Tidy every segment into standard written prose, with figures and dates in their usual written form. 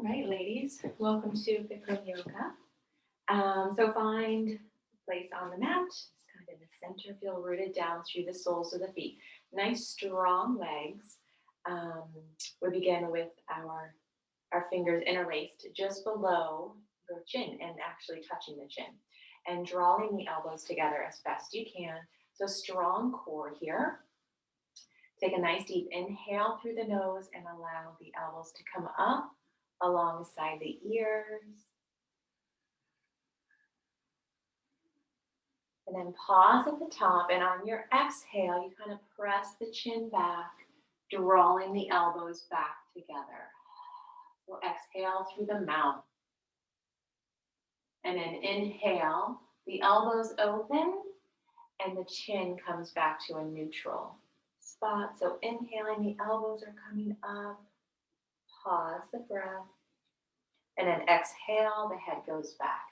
All right, ladies, welcome to Bikram Yoga. So find a place on the mat, just kind of in the center, feel rooted down through the soles of the feet. Nice strong legs. We begin with our fingers interlaced just below your chin and actually touching the chin. And drawing the elbows together as best you can. So strong core here. Take a nice deep inhale through the nose and allow the elbows to come up alongside the ears. And then pause at the top, and on your exhale, you kind of press the chin back, drawing the elbows back together. So exhale through the mouth. And then inhale, the elbows open, and the chin comes back to a neutral spot. So inhaling, the elbows are coming up. Pause the breath. And then exhale, the head goes back.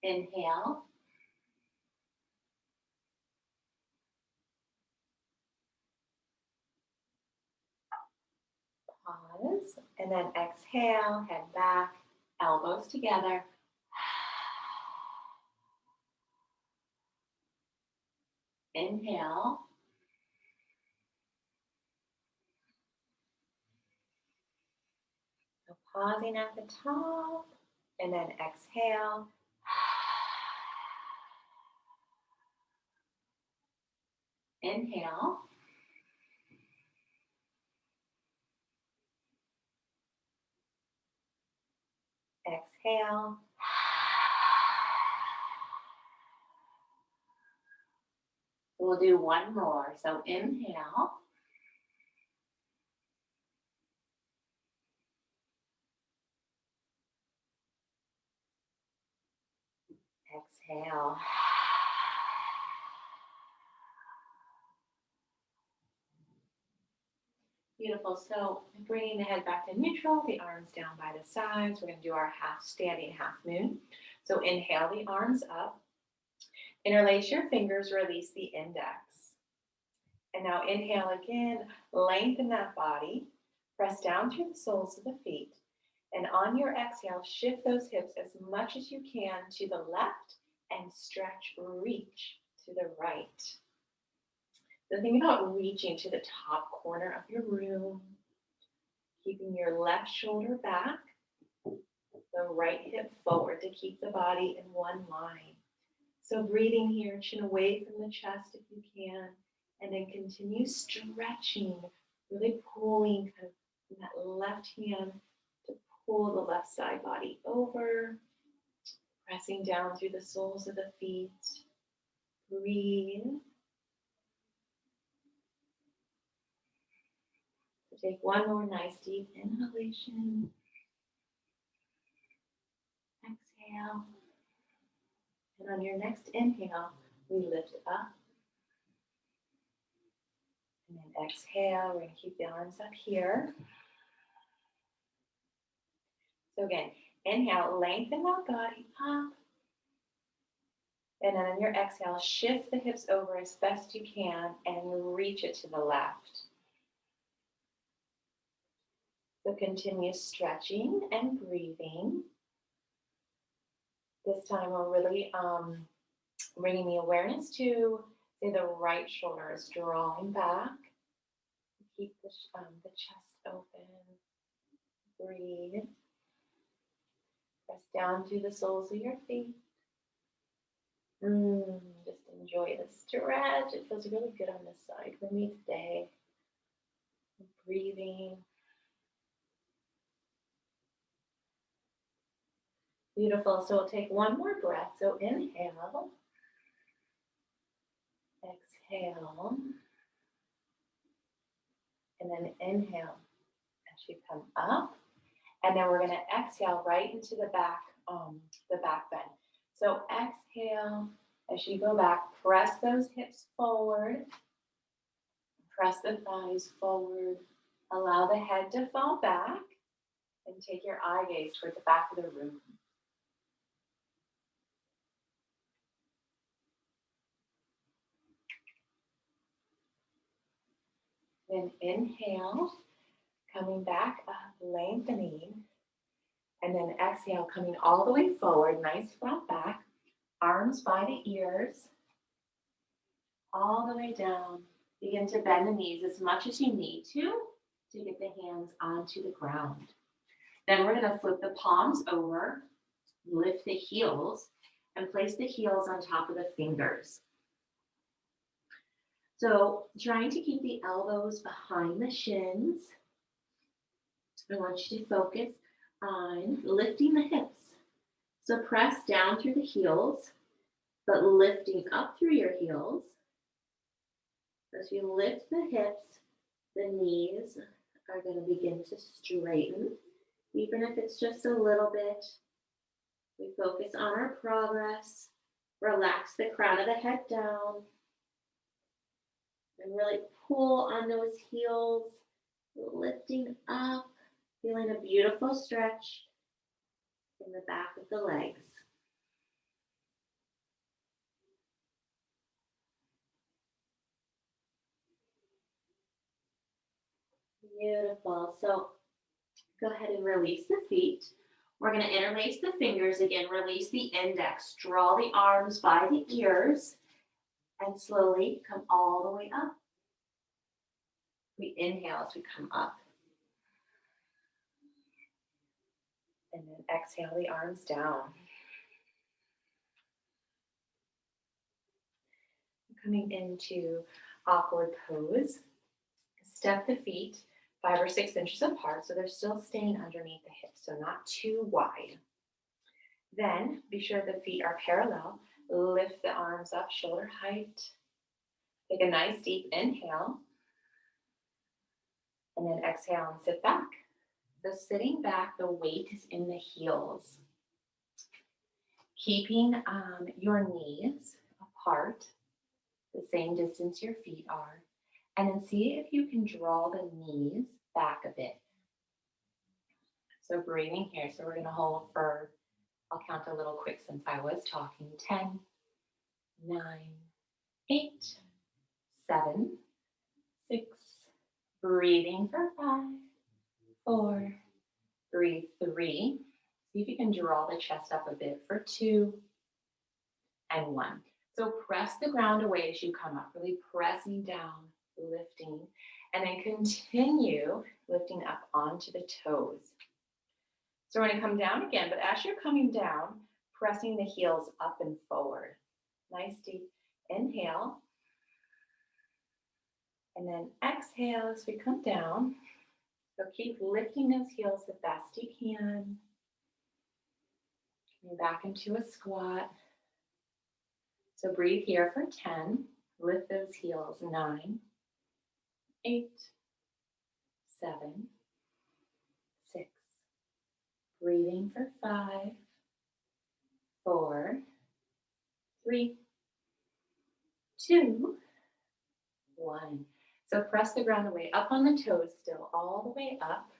Inhale. Pause. And then exhale, head back, elbows together. Inhale. So pausing at the top, and then exhale. Inhale. Exhale. We'll do one more. So inhale. Exhale. Beautiful. So bringing the head back to neutral, the arms down by the sides. We're going to do our half standing, half moon. So inhale the arms up. Interlace your fingers, release the index. And now inhale again, lengthen that body. Press down through the soles of the feet. And on your exhale, shift those hips as much as you can to the left and stretch, reach to the right. So think about reaching to the top corner of your room, keeping your left shoulder back, the right hip forward to keep the body in one line. So breathing here, chin away from the chest if you can, and then continue stretching, really pulling kind of that left hand to pull the left side body over, pressing down through the soles of the feet. Breathe. Take one more nice deep inhalation. Exhale. And on your next inhale, we lift up. And then exhale, we're going to keep the arms up here. So again, inhale, lengthen that body up. And then on your exhale, shift the hips over as best you can and reach it to the left. So continue stretching and breathing. This time we're really bringing the awareness to, say, the right shoulder is drawing back. Keep the chest open. Breathe. Press down through the soles of your feet. Just enjoy the stretch. It feels really good on this side for me today. Breathing. Beautiful. So we'll take one more breath. So inhale. Exhale. And then inhale as you come up. And then we're going to exhale right into the back bend. So exhale as you go back. Press those hips forward. Press the thighs forward. Allow the head to fall back. And take your eye gaze toward the back of the room. Then inhale, coming back up, lengthening. And then exhale, coming all the way forward, nice flat back, arms by the ears, all the way down. Begin to bend the knees as much as you need to get the hands onto the ground. Then we're going to flip the palms over, lift the heels, and place the heels on top of the fingers. So trying to keep the elbows behind the shins. I want you to focus on lifting the hips. So press down through the heels, but lifting up through your heels. As you lift the hips, the knees are going to begin to straighten, even if it's just a little bit. We focus on our progress. Relax the crown of the head down. And really pull on those heels, lifting up, feeling a beautiful stretch in the back of the legs. Beautiful. So go ahead and release the feet. We're going to interlace the fingers again. Release the index. Draw the arms by the ears and slowly come all the way up. We inhale as we come up. And then exhale the arms down. Coming into awkward pose. Step the feet 5 or 6 inches apart so they're still staying underneath the hips, so not too wide. Then be sure the feet are parallel. Lift the arms up, shoulder height. Take a nice deep inhale. And then exhale and sit back. So sitting back, the weight is in the heels. Keeping your knees apart, the same distance your feet are. And then see if you can draw the knees back a bit. So breathing here. So we're going to hold for, I'll count a little quick since I was talking. 10, 9, 8, 7, 6. Breathing for 5, 4. Breathe 3. See if you can draw the chest up a bit for 2 and 1. So press the ground away as you come up, really pressing down, lifting, and then continue lifting up onto the toes. So we're going to come down again, but as you're coming down, pressing the heels up and forward. Nice deep inhale. And then exhale as we come down. So keep lifting those heels the best you can. Coming back into a squat. So breathe here for 10. Lift those heels. 9, 8, 7, 6. Breathing for 5, 4, 3, 2, 1. So press the ground away up on the toes still, all the way up.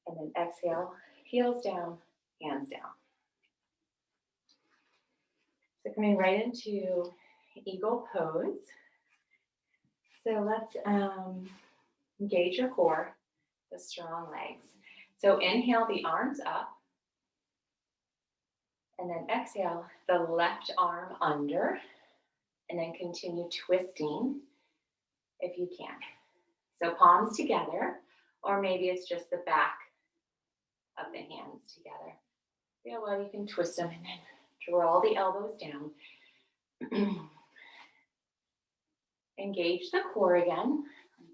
And then exhale, heels down, hands down. So coming right into eagle pose. So let's engage your core, the strong legs. So inhale the arms up. And then exhale the left arm under. And then continue twisting if you can. So palms together, or maybe it's just the back of the hands together. Yeah, well, you can twist them and then draw the elbows down. Engage the core again.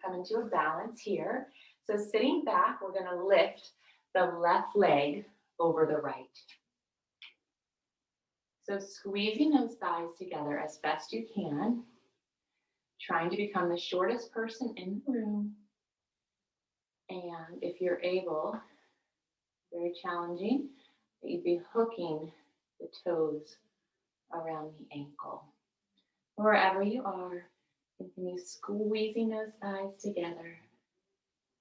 Come into a balance here. So sitting back, we're going to lift the left leg over the right. So squeezing those thighs together as best you can. Trying to become the shortest person in the room. And if you're able, very challenging, that you'd be hooking the toes around the ankle. Wherever you are, continue squeezing those thighs together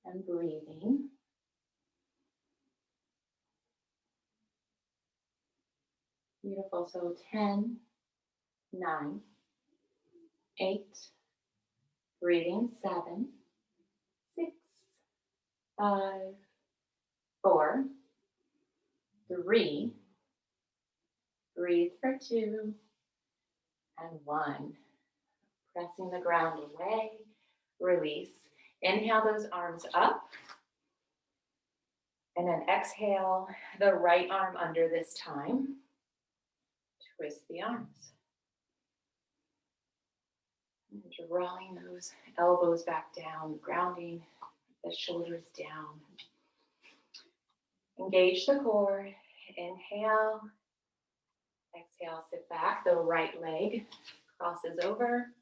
and breathing. Beautiful. So 10, 9, 8, Breathing, 7, 6, 5, 4, 3, breathe for 2, and 1. Pressing the ground away, release. Inhale those arms up, and then exhale the right arm under this time. Twist the arms. And drawing those elbows back down, grounding the shoulders down. Engage the core. Inhale. Exhale, sit back. The right leg crosses over.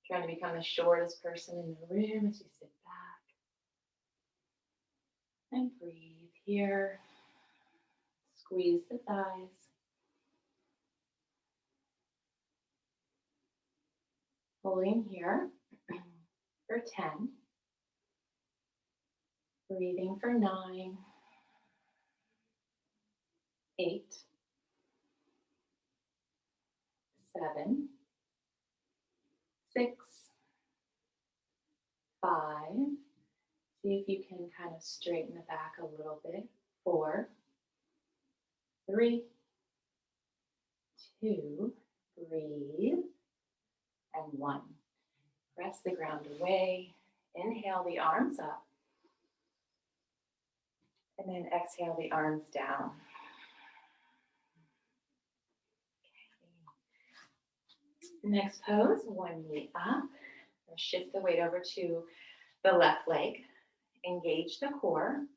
Trying to become the shortest person in the room as you sit back. And breathe here. Squeeze the thighs. Holding here for 10. Breathing for 9, 8, 7, 6, 5. See if you can kind of straighten the back a little bit. 4, 3, 2, breathe, and 1. Press the ground away. Inhale the arms up. And then exhale the arms down. Okay. Next pose, one knee up. Shift the weight over to the left leg. Engage the core.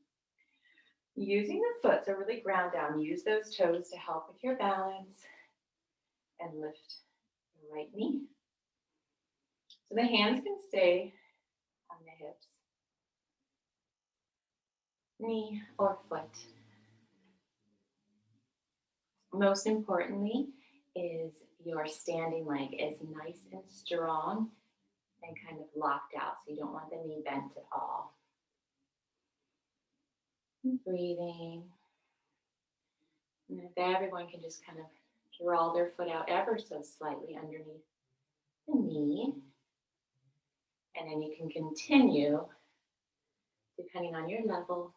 Using the foot, so really ground down. Use those toes to help with your balance. And lift the right knee. So the hands can stay on the hips. Knee or foot. Most importantly is your standing leg is nice and strong and kind of locked out, so you don't want the knee bent at all. Breathing. And if everyone can just kind of draw their foot out ever so slightly underneath the knee. And then you can continue, depending on your level.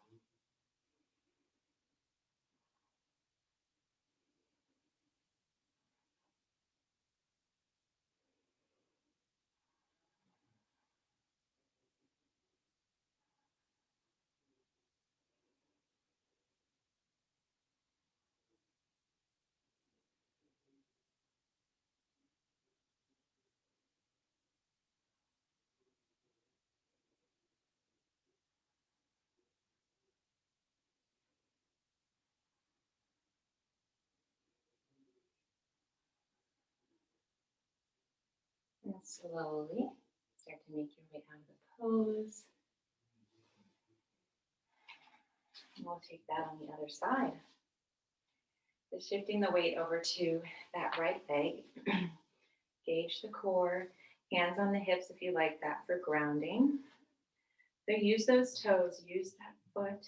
And slowly start to make your way out of the pose. And we'll take that on the other side. So shifting the weight over to that right leg. Gauge the core. Hands on the hips if you like that for grounding. So use those toes. Use that foot.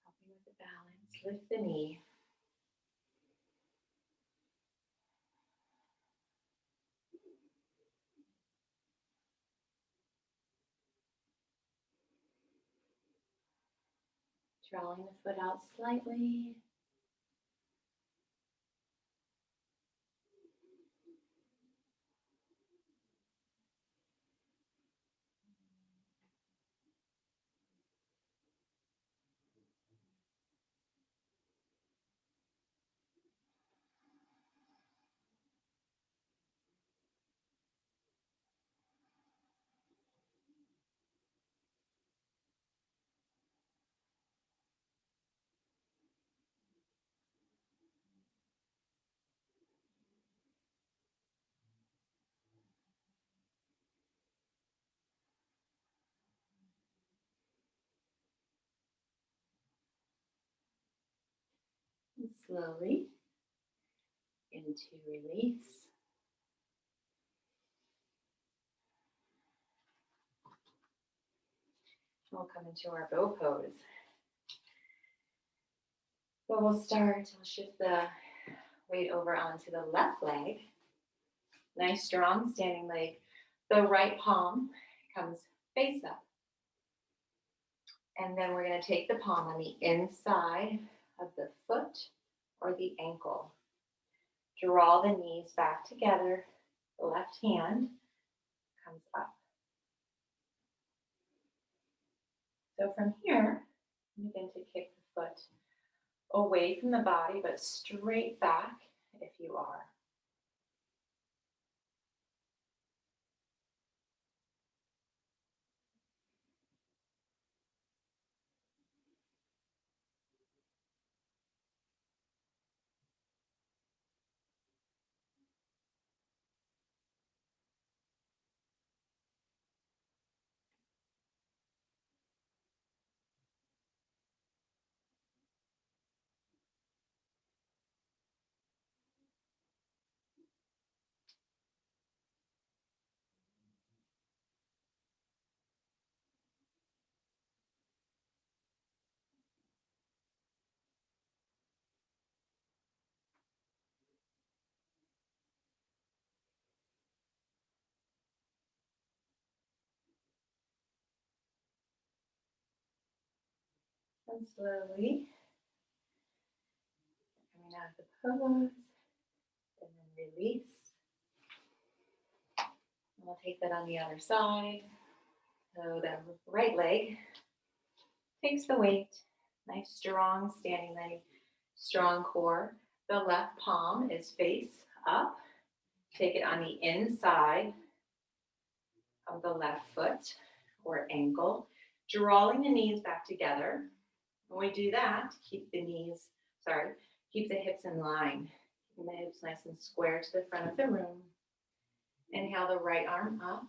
Helping with the balance. Lift the knee. Drawing the foot out slightly. And slowly into release. We'll come into our bow pose. So we'll shift the weight over onto the left leg. Nice, strong standing leg. The right palm comes face up. And then we're going to take the palm on the inside of the foot or the ankle. Draw the knees back together. The left hand comes up. So from here, begin to kick the foot away from the body, but straight back if you are. And slowly coming out of the pose, and then release. And we'll take that on the other side. So the right leg takes the weight. Nice, strong standing leg, strong core. The left palm is face up. Take it on the inside of the left foot or ankle, drawing the knees back together. When we do that, keep the hips in line. Keep the hips nice and square to the front of the room. Inhale the right arm up.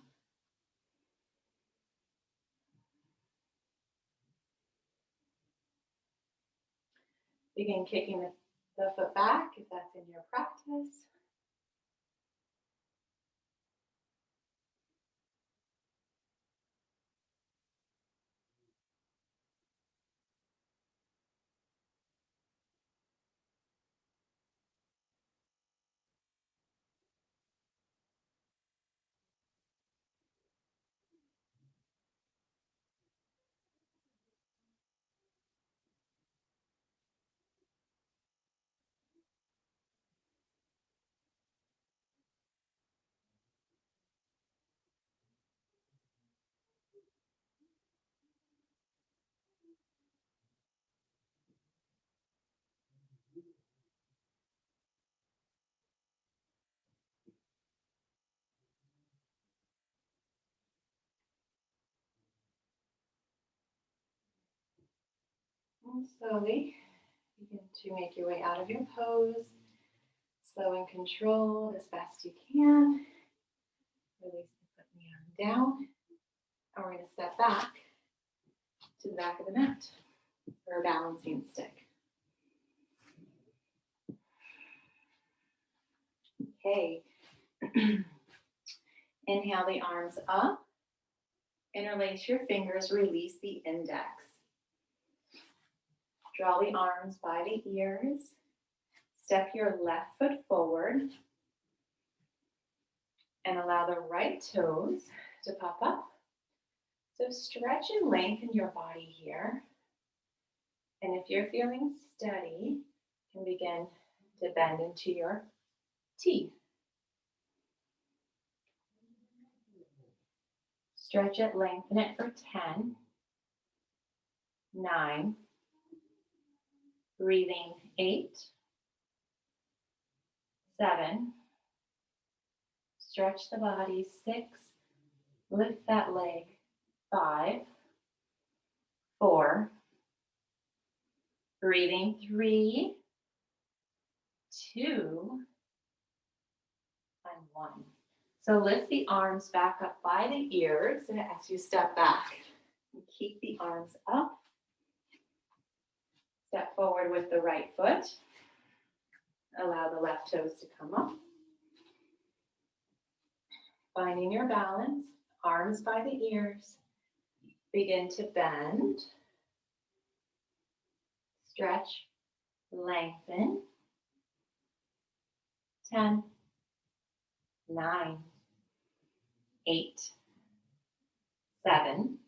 Begin kicking the foot back if that's in your practice. And slowly begin to make your way out of your pose. Slow and controlled as best you can. Release the foot and the arm down. And we're going to step back to the back of the mat for a balancing stick. Okay. Inhale the arms up. Interlace your fingers, release the index. Draw the arms by the ears. Step your left foot forward. And allow the right toes to pop up. So stretch and lengthen your body here. And if you're feeling steady, you can begin to bend into your T. Stretch it, lengthen it for 10, 9, breathing 8, 7, stretch the body 6, lift that leg 5, 4, breathing 3, 2, and 1. So lift the arms back up by the ears as you step back. Keep the arms up. Step forward with the right foot. Allow the left toes to come up. Finding your balance, arms by the ears. Begin to bend. Stretch, lengthen. 10, 9, 8, 7,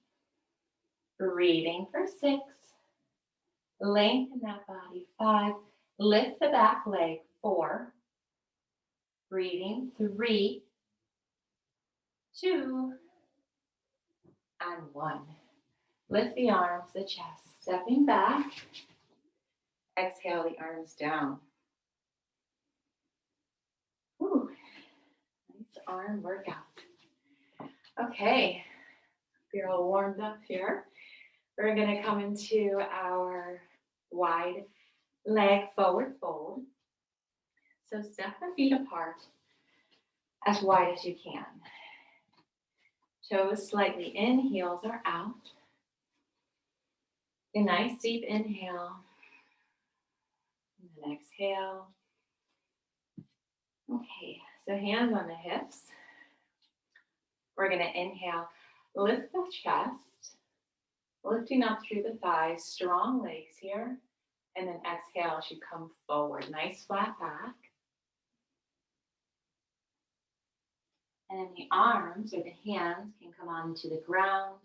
breathing for 6, lengthen that body, 5, lift the back leg, 4, breathing, 3, 2, and 1. Lift the arms, the chest, stepping back, exhale the arms down. Whew. Nice arm workout. Okay, you're all warmed up here. We're going to come into our wide leg forward fold. So step the feet apart as wide as you can. Toes slightly in, heels are out. A nice deep inhale. And then exhale. Okay, so hands on the hips. We're going to inhale, lift the chest, lifting up through the thighs, strong legs here. And then exhale as you come forward. Nice flat back. And then the arms or the hands can come onto the ground.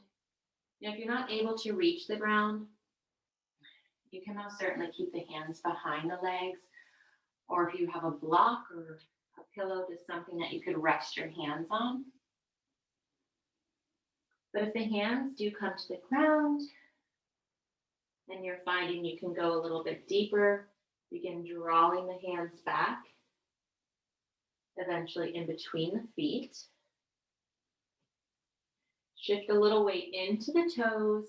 Now, if you're not able to reach the ground, you can most certainly keep the hands behind the legs. Or if you have a block or a pillow, just something that you could rest your hands on. But if the hands do come to the ground, and you're finding you can go a little bit deeper, begin drawing the hands back, eventually in between the feet. Shift a little weight into the toes.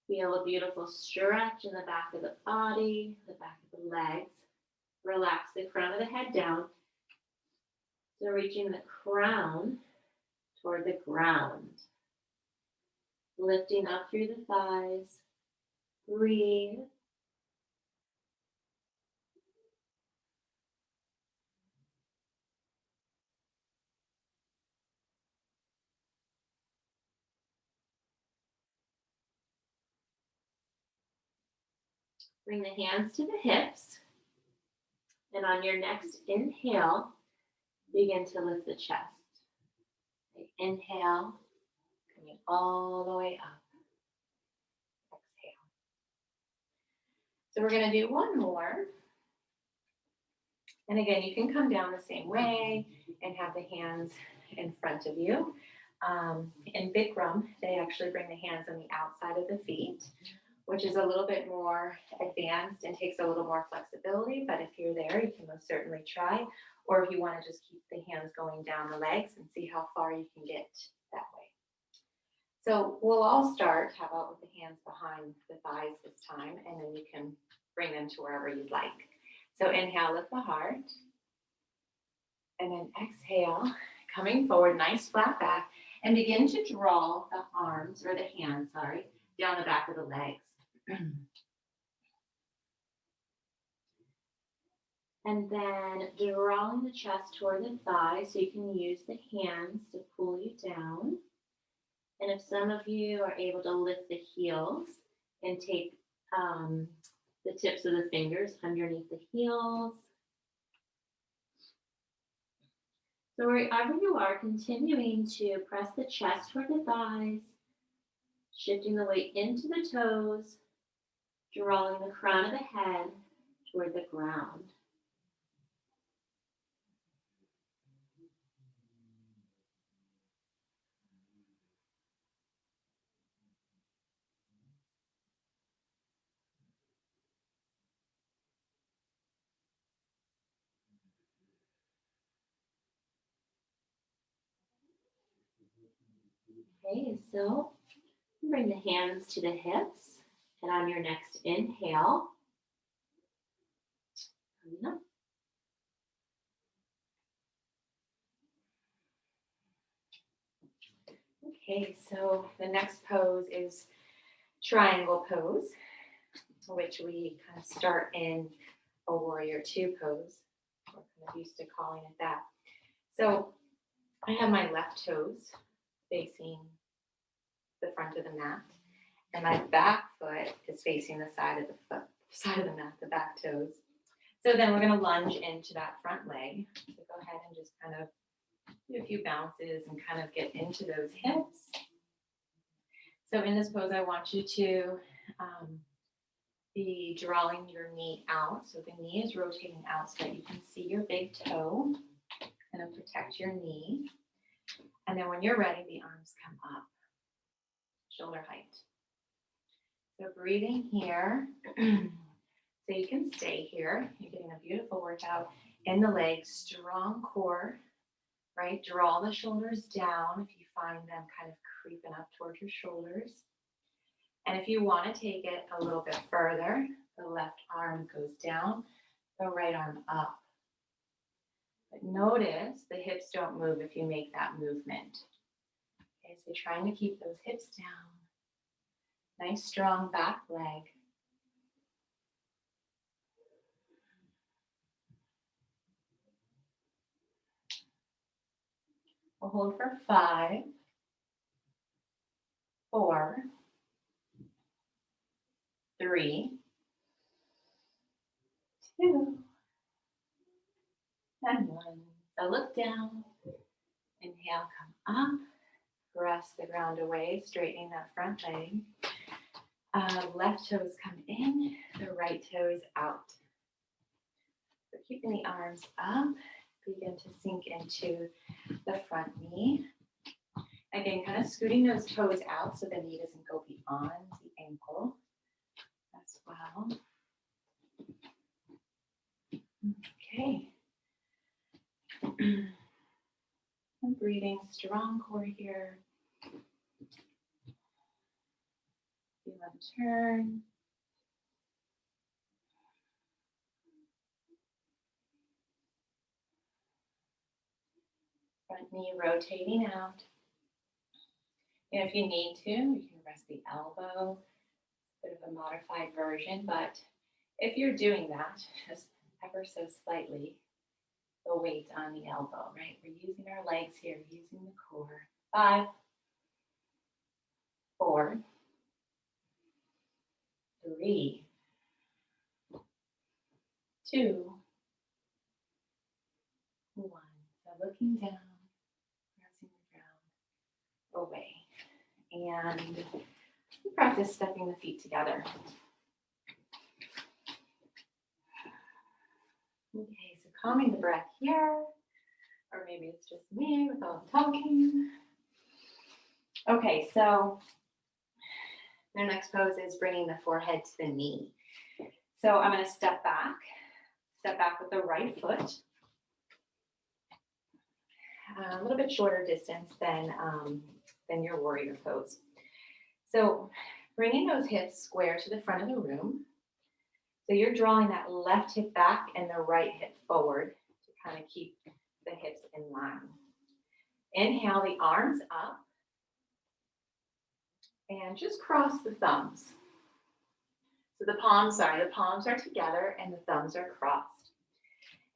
Feel a beautiful stretch in the back of the body, the back of the legs. Relax the crown of the head down. So reaching the crown toward the ground. Lifting up through the thighs. Breathe. Bring the hands to the hips. And on your next inhale, begin to lift the chest. Inhale, coming all the way up. Exhale. So we're going to do one more. And again, you can come down the same way and have the hands in front of you. In Bikram, they actually bring the hands on the outside of the feet, which is a little bit more advanced and takes a little more flexibility. But if you're there, you can most certainly try. Or if you want to just keep the hands going down the legs and see how far you can get that way. So we'll all start, how about with the hands behind the thighs this time, and then you can bring them to wherever you'd like. So inhale, lift the heart. And then exhale, coming forward, nice flat back. And begin to draw the arms, or the hands, down the back of the legs. And then drawing the chest toward the thighs, so you can use the hands to pull you down. And if some of you are able to lift the heels and take the tips of the fingers underneath the heels. So wherever you are, continuing to press the chest toward the thighs, shifting the weight into the toes, drawing the crown of the head toward the ground. Okay, so bring the hands to the hips, and on your next inhale, coming up. Okay, so the next pose is triangle pose, which we kind of start in a warrior two pose. We're kind of used to calling it that. So I have my left toes facing the front of the mat, and my back foot is facing the side of the mat, the back toes. So then we're going to lunge into that front leg. So go ahead and just kind of Do a few bounces and kind of get into those hips. So in this pose, I want you to be drawing your knee out. So the knee is rotating out so that you can see your big toe and protect your knee. And then when you're ready, the arms come up, shoulder height. So breathing here. So you can stay here. You're getting a beautiful workout in the legs, strong core, right? Draw the shoulders down if you find them kind of creeping up towards your shoulders. And if you want to take it a little bit further, the left arm goes down, the right arm up. But notice the hips don't move if you make that movement. Okay, so you're trying to keep those hips down. Nice strong back leg. We'll hold for 5, 4, 3, 2, and 1. So look down. Inhale, come up. Press the ground away, straightening that front leg. Left toes come in, the right toes out. So keeping the arms up, begin to sink into the front knee. Again, kind of scooting those toes out so the knee doesn't go beyond the ankle as well. Okay. I'm breathing, strong core here. Feel them turn. Front knee rotating out. And if you need to, you can rest the elbow, a bit of a modified version, but if you're doing that, just ever so slightly, the weight on the elbow, right? We're using our legs here, using the core. 5, 4, 3, 2, 1. So looking down, pressing the ground away. And practice stepping the feet together. Okay, so calming the breath here, or maybe it's just me with all the talking. Okay, so the next pose is bringing the forehead to the knee. So I'm going to step back with the right foot. A little bit shorter distance than your warrior pose. So bringing those hips square to the front of the room. So you're drawing that left hip back and the right hip forward to kind of keep the hips in line. Inhale the arms up and just cross the thumbs. So the palms are together and the thumbs are crossed.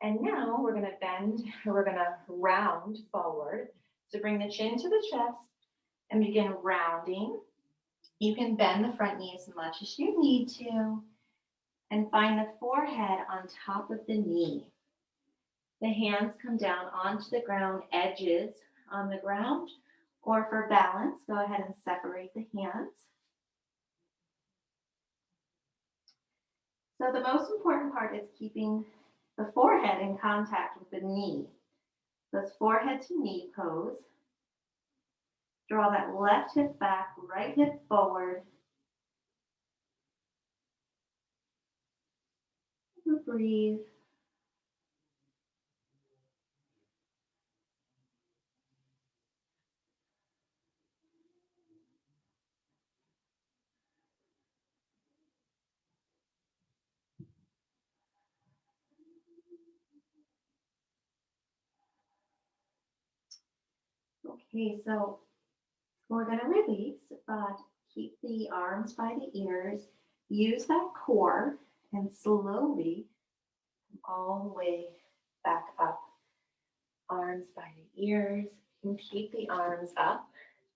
And now we're going to bend, or we're going to round forward. So bring the chin to the chest and begin rounding. You can bend the front knee as much as you need to and find the forehead on top of the knee. The hands come down onto the ground, edges on the ground, or for balance, go ahead and separate the hands. So the most important part is keeping the forehead in contact with the knee. This forehead to knee pose. Draw that left hip back, right hip forward. Breathe. Okay, so we're going to release, but keep the arms by the ears. Use that core and slowly come all the way back up. Arms by the ears. You can keep the arms up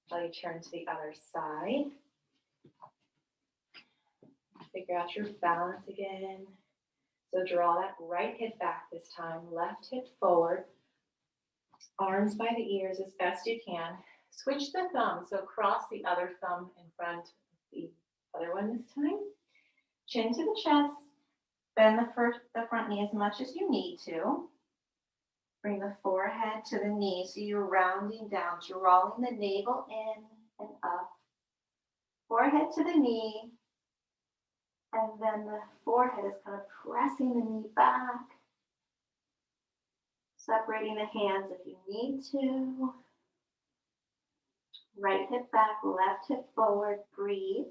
while you turn to the other side. Figure out your balance again. So draw that right hip back this time, left hip forward. Arms by the ears as best you can. Switch the thumb, so cross the other thumb in front of the other one this time. Chin to the chest. Bend the front knee as much as you need to. Bring the forehead to the knee, so you're rounding down, drawing the navel in and up. Forehead to the knee, and then the forehead is kind of pressing the knee back. Separating the hands if you need to. Right hip back, left hip forward, breathe.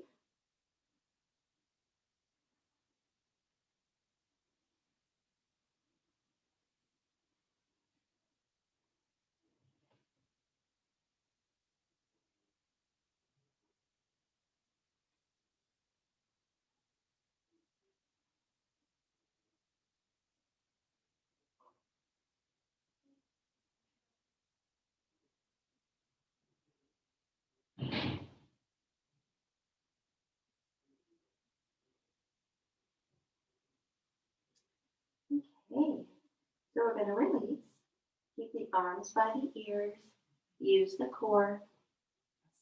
Okay, so we're going to release. Keep the arms by the ears. Use the core.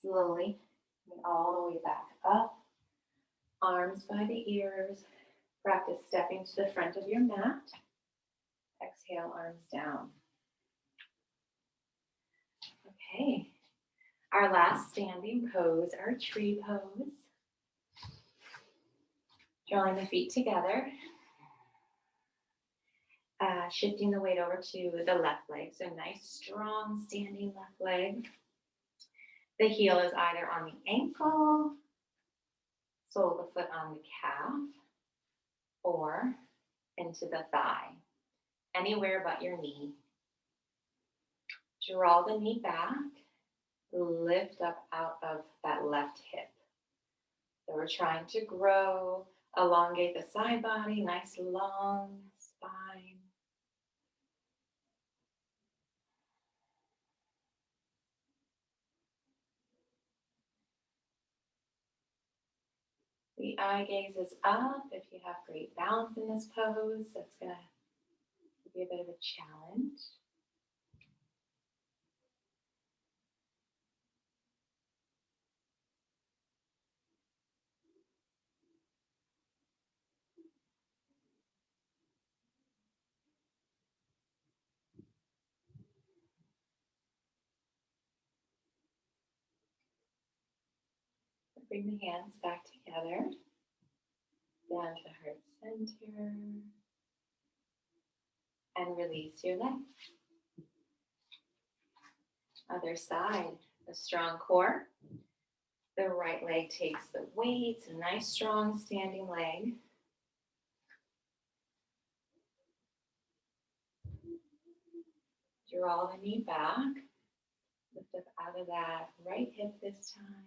Slowly, bring all the way back up. Arms by the ears. Practice stepping to the front of your mat. Exhale, arms down. Okay, our last standing pose, our tree pose. Drawing the feet together. Shifting the weight over to the left leg. So nice, strong, standing left leg. The heel is either on the ankle, sole of the foot on the calf, or into the thigh. Anywhere but your knee. Draw the knee back. Lift up out of that left hip. So we're trying to grow, elongate the side body, nice long spine. The eye gaze is up. If you have great balance in this pose, that's going to give you a bit of a challenge. Bring the hands back together, down to the heart center, and release your leg. Other side, a strong core. The right leg takes the weight, a nice strong standing leg. Draw the knee back. Lift up out of that right hip this time.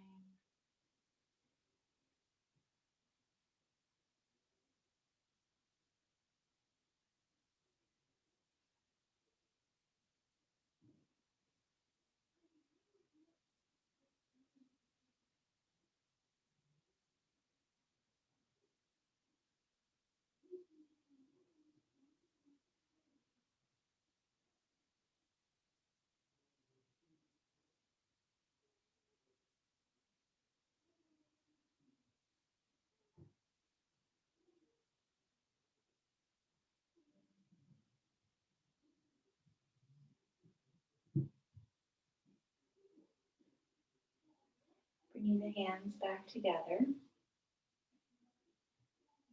Bringing the hands back together,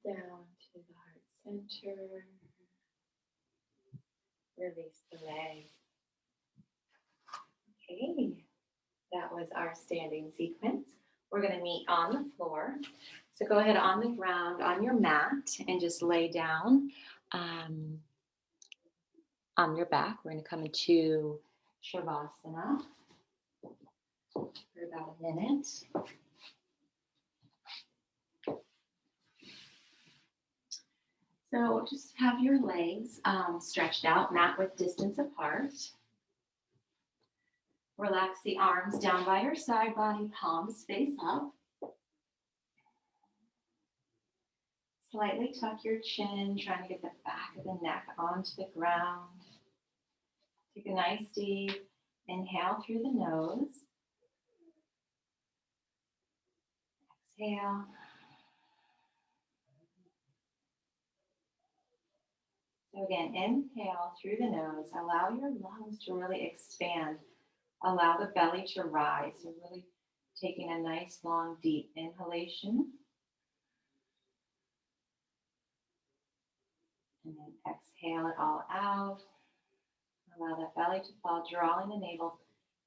down to the heart center. Release the leg. Okay, that was our standing sequence. We're going to meet on the floor. So go ahead on the ground, on your mat, and just lay down on your back. We're going to come into Shavasana for about a minute. So just have your legs stretched out, mat width distance apart. Relax the arms down by your side body, palms face up. Slightly tuck your chin, trying to get the back of the neck onto the ground. Take a nice deep inhale through the nose. Exhale. So again, inhale through the nose. Allow your lungs to really expand. Allow the belly to rise. So really taking a nice, long, deep inhalation. And then exhale it all out. Allow that belly to fall, drawing the navel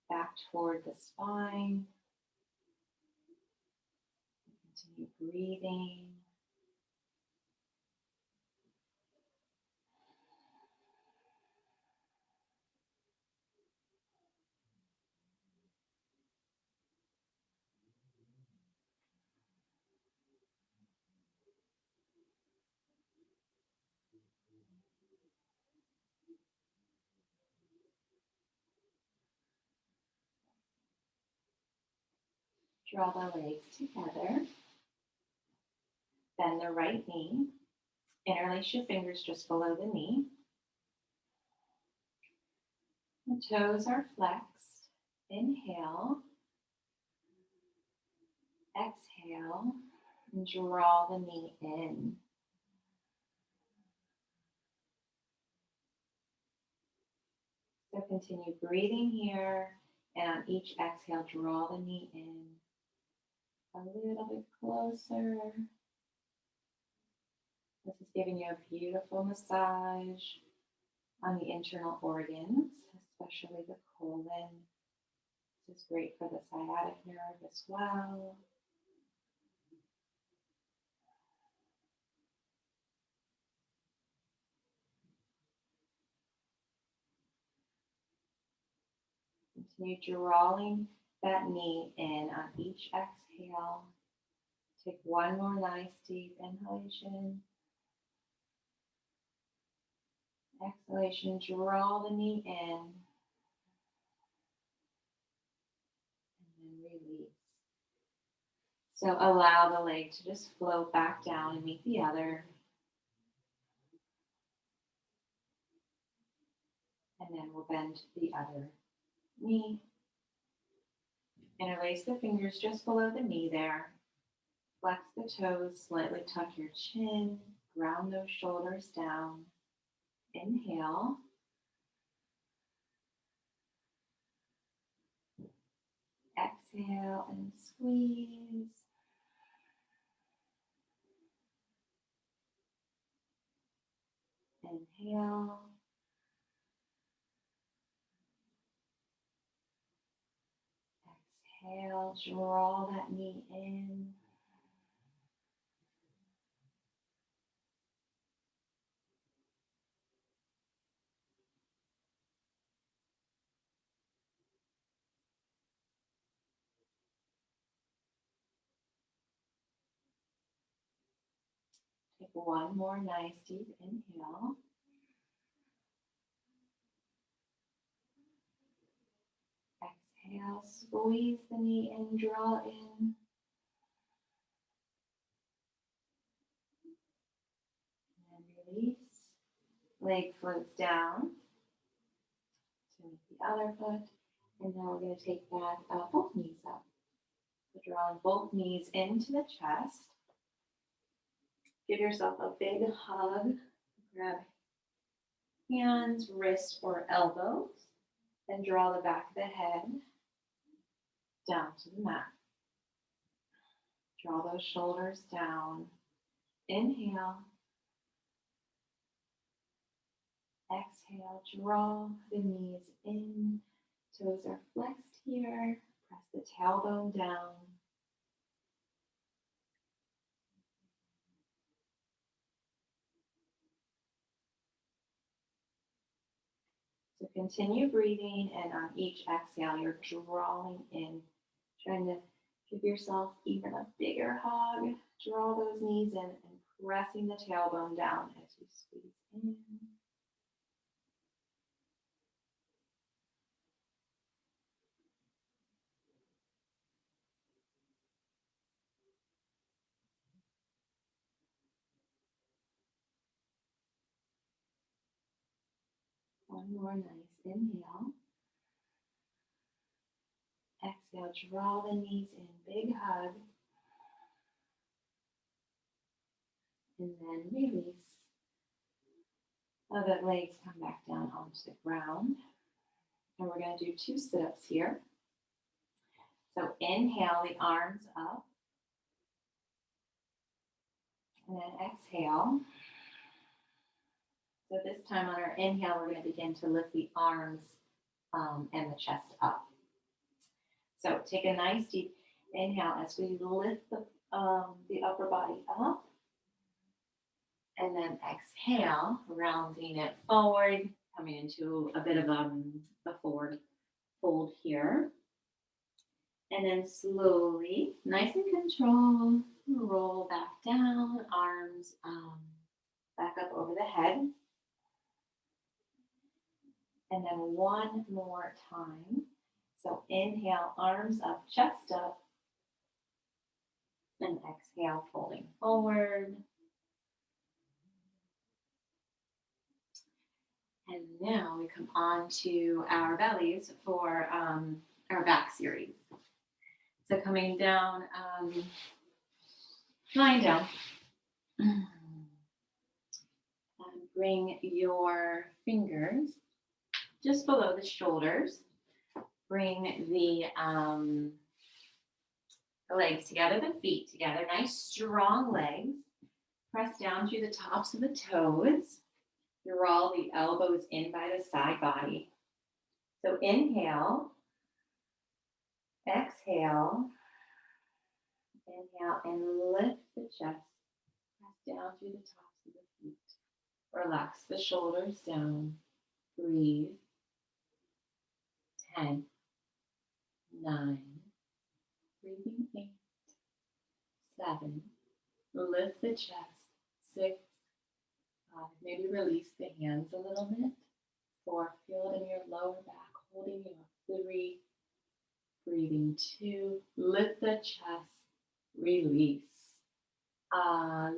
back toward the spine. Continue breathing. Draw the legs together. Bend the right knee. Interlace your fingers just below the knee. The toes are flexed. Inhale. Exhale. And draw the knee in. So continue breathing here. And on each exhale, draw the knee in a little bit closer. This is giving you a beautiful massage on the internal organs, especially the colon. This is great for the sciatic nerve as well. Continue drawing that knee in on each exhale. Take one more nice deep inhalation. Exhalation, draw the knee in. And then release. So allow the leg to just float back down and meet the other. And then we'll bend the other knee. Interlace the fingers just below the knee there. Flex the toes, slightly tuck your chin, ground those shoulders down. Inhale. Exhale and squeeze. Inhale. Exhale, draw that knee in. Take one more nice deep inhale. Exhale, squeeze the knee in, draw in. And release. Leg floats down to meet the other foot. And now we're going to take that both knees up. So drawing both knees into the chest. Give yourself a big hug. Grab hands, wrists, or elbows. Then draw the back of the head down to the mat. Draw those shoulders down. Inhale. Exhale, draw the knees in. Toes are flexed here. Press the tailbone down. So continue breathing, and on each exhale, you're drawing in, trying to give yourself even a bigger hug. Draw those knees in and pressing the tailbone down as you squeeze in. One more nice Inhale. Exhale, draw the knees in, big hug. And then release. Let the legs come back down onto the ground. And we're going to do 2 sit-ups here. So inhale the arms up. And then exhale. So this time on our inhale, we're going to begin to lift the arms and the chest up. So take a nice deep inhale as we lift the upper body up. And then exhale, rounding it forward, coming into a bit of a forward fold here. And then slowly, nice and controlled, roll back down, arms back up over the head. And then one more time. So inhale, arms up, chest up. And exhale, folding forward. And now we come on to our bellies for our back series. So coming down, lying down. And bring your fingers just below the shoulders. Bring the legs together, the feet together. Nice strong legs. Press down through the tops of the toes. Draw the elbows in by the side body. So inhale, exhale, inhale, and lift the chest. Press down through the tops of the feet. Relax the shoulders down. Breathe. 10, 9, breathing 8, 7, lift the chest, 6, 5, maybe release the hands a little bit, 4, feel it in your lower back, holding you up, 3, breathing 2, lift the chest, release,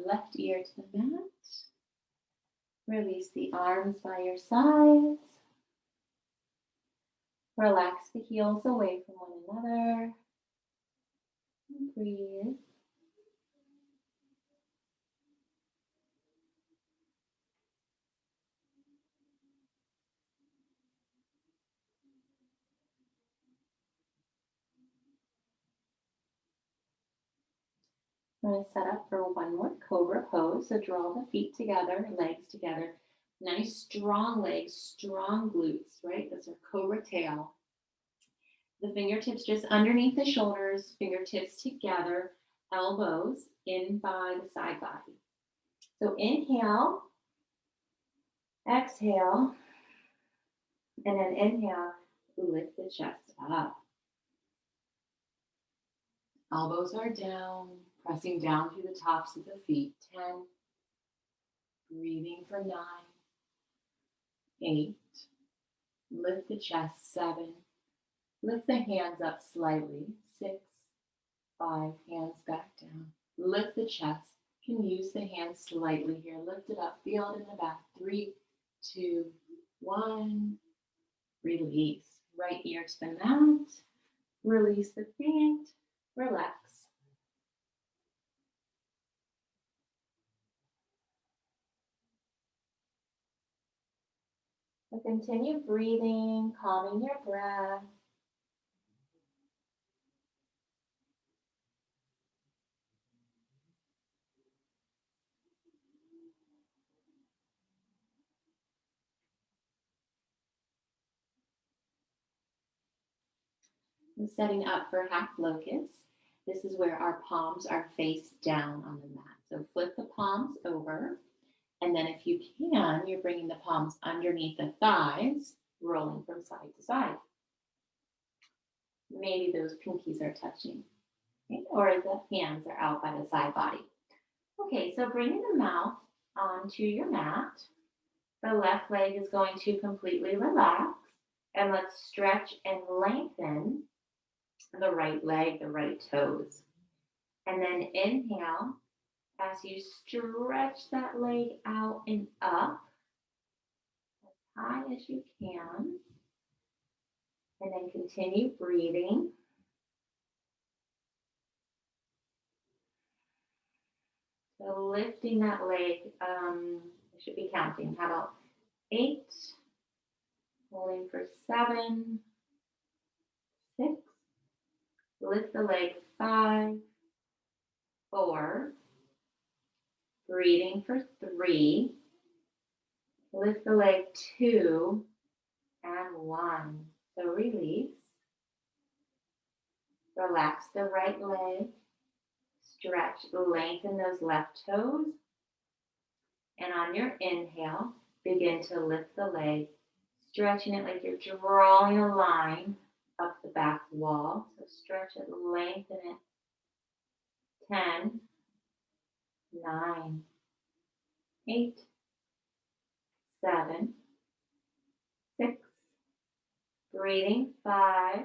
left ear to the mat, release the arms by your sides. Relax the heels away from one another. And breathe. I'm going to set up for one more Cobra Pose. So draw the feet together, legs together. Nice strong legs, strong glutes, right? That's our Cobra tail. The fingertips just underneath the shoulders, fingertips together, elbows in by the side body. So inhale, exhale, and then inhale, lift the chest up. Elbows are down, pressing down through the tops of the feet. 10, breathing for 9, 8, lift the chest. 7, lift the hands up slightly. 6, 5, hands back down. Lift the chest. You can use the hands slightly here. Lift it up, feel it in the back. 3, 2, 1, release. Right ear to the mat. Release the feet. Relax. So continue breathing, calming your breath. And setting up for half locust. This is where our palms are face down on the mat. So flip the palms over. And then if you can, you're bringing the palms underneath the thighs, rolling from side to side. Maybe those pinkies are touching, okay? Or the hands are out by the side body. Okay, so bringing the mouth onto your mat. The left leg is going to completely relax. And let's stretch and lengthen the right leg, the right toes. And then inhale as you stretch that leg out and up as high as you can. And then continue breathing. So lifting that leg, I should be counting. How about 8, holding for 7, 6, lift the leg 5, 4, breathing for 3, lift the leg 2, and 1. So release. Relax the right leg. Stretch, lengthen those left toes. And on your inhale, begin to lift the leg, stretching it like you're drawing a line up the back wall. So stretch it, lengthen it. 10, 9, 8, 7, 6, breathing 5,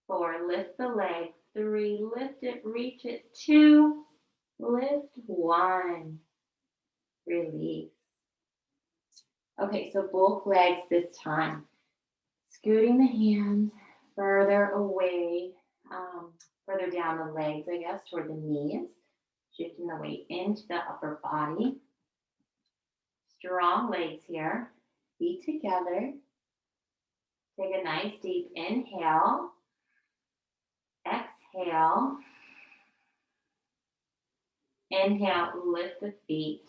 4, lift the leg, 3, lift it, reach it, 2, lift, 1, release. Okay, so both legs this time. Scooting the hands further away, further down the legs, I guess, toward the knees. Shifting the weight into the upper body. Strong legs here. Feet together. Take a nice deep inhale. Exhale. Inhale, lift the feet.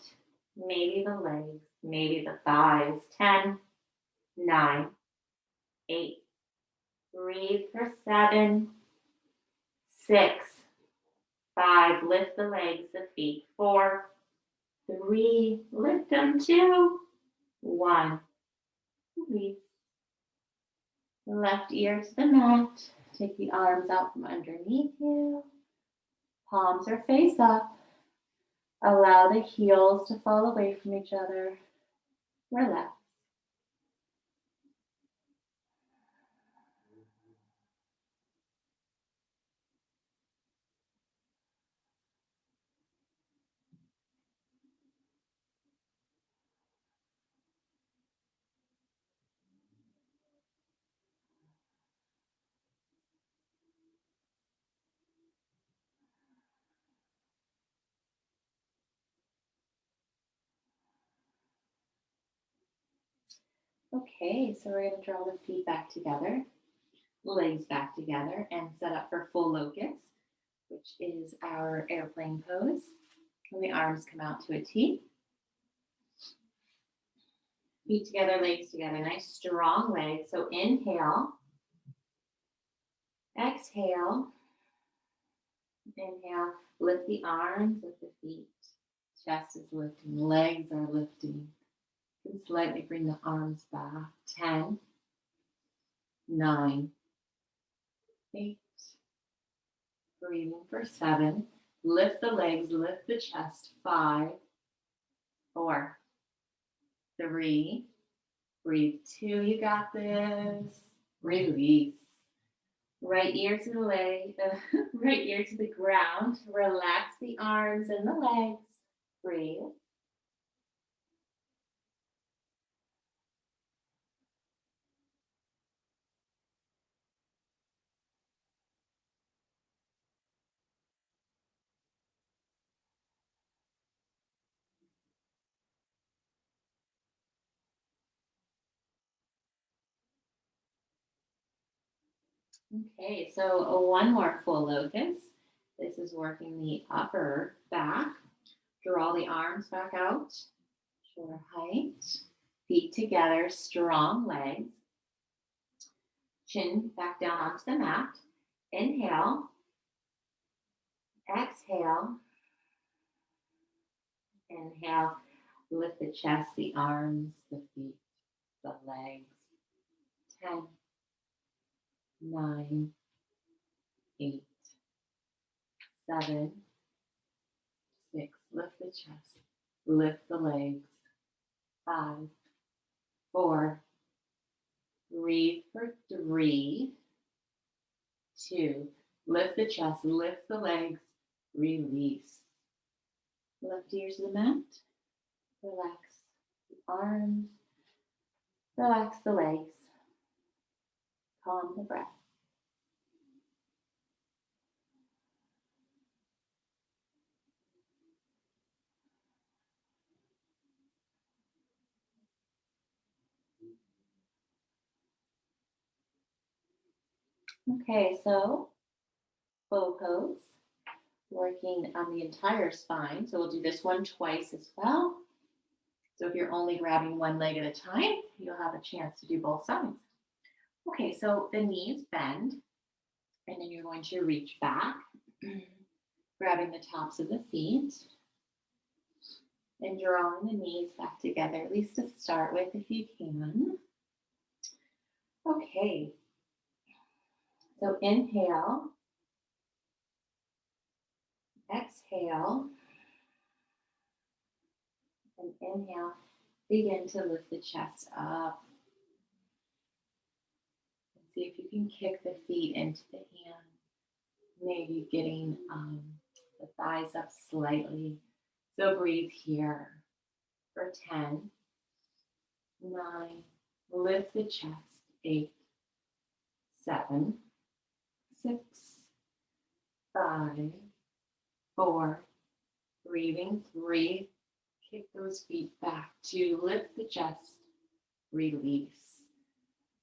Maybe the legs, maybe the thighs. 10, 9, 8. Breathe for 7, 6, 5. Lift the legs, the feet. 4, 3. Lift them. 2, 1. Release. Left ear to the mat. Take the arms out from underneath you. Palms are face up. Allow the heels to fall away from each other. Relax. Okay, so we're going to draw the feet back together, legs back together, and set up for full locust, which is our airplane pose. And the arms come out to a T. Feet together, legs together. Nice strong legs. So inhale. Exhale. Inhale. Lift the arms, lift the feet. Chest is lifting. Legs are lifting. You can slightly bring the arms back. 10, 9, 8. Breathing for 7. Lift the legs, lift the chest. 5, 4, 3. Breathe 2. You got this. Release. Right ear to the leg, right ear to the ground. Relax the arms and the legs. Breathe. Okay, so one more full locust. This is working the upper back. Draw the arms back out. Shoulder height. Feet together, strong legs. Chin back down onto the mat. Inhale. Exhale. Inhale. Lift the chest, the arms, the feet, the legs. 10, 9, 8, 7, 6. Lift the chest. Lift the legs. 5, 4. Breathe for 3, 2. Lift the chest. Lift the legs. Release. Left ear to the mat. Relax the arms. Relax the legs. Calm the breath. Okay, so bow pose, working on the entire spine. So we'll do this one twice as well. So if you're only grabbing one leg at a time, you'll have a chance to do both sides. Okay, so the knees bend, and then you're going to reach back, grabbing the tops of the feet, and drawing the knees back together, at least to start with if you can. Okay, so inhale, exhale, and inhale. Begin to lift the chest up. See if you can kick the feet into the hand. Maybe getting the thighs up slightly. So breathe here for 10, 9, lift the chest, 8, 7, 6, 5, 4, breathing 3, kick those feet back, 2, lift the chest, release.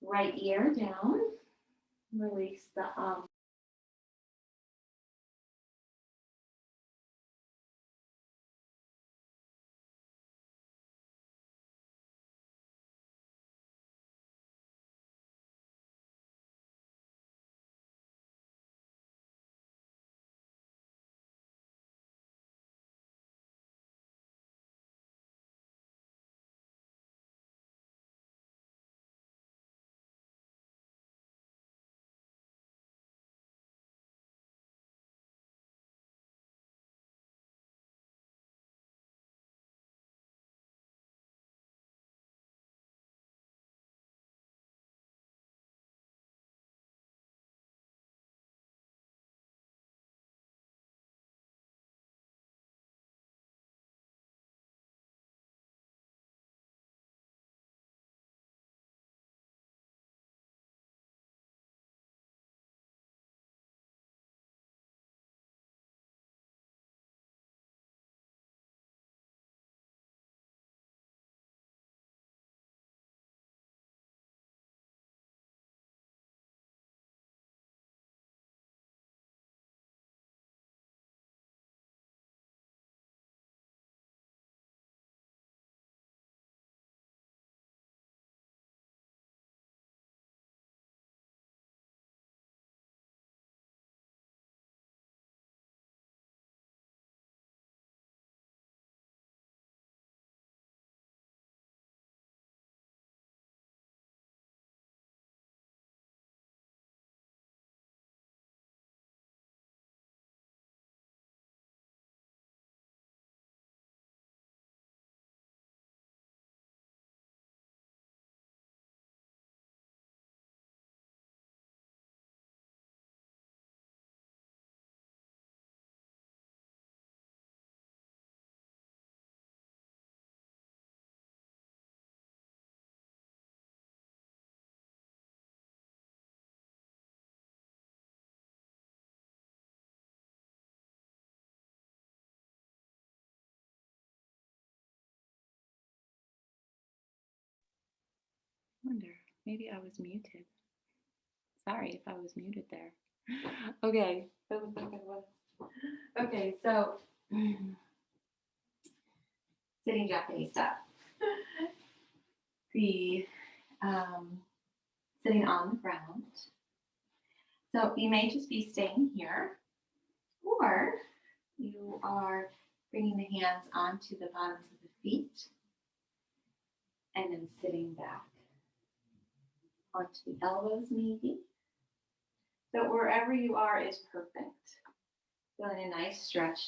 Right ear down, release the wonder, maybe I was muted. Sorry if I was muted there. Okay, that was like it was. Okay, so sitting Japanese style. The sitting on the ground. So you may just be staying here, or you are bringing the hands onto the bottoms of the feet and then sitting back onto the elbows maybe. So wherever you are is perfect. Feeling a nice stretch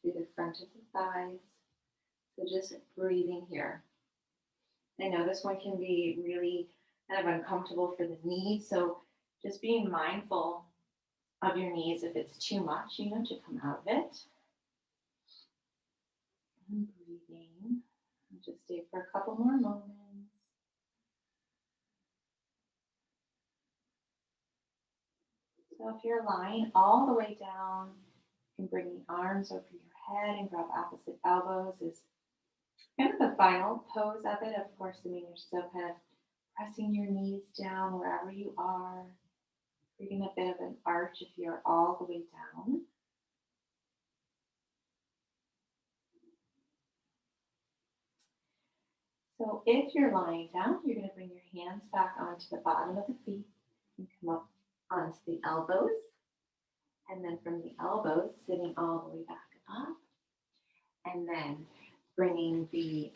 through the front of the thighs. So just breathing here. I know this one can be really kind of uncomfortable for the knees, so just being mindful of your knees if it's too much, to come out of it. And breathing. Just stay for a couple more moments. So if you're lying all the way down, you can bring the arms over your head and grab opposite elbows is kind of the final pose of it. Of course, I mean, you're still kind of pressing your knees down wherever you are, creating a bit of an arch if you're all the way down. So if you're lying down, you're going to bring your hands back onto the bottom of the feet and come up onto the elbows. And then from the elbows, sitting all the way back up. And then bringing the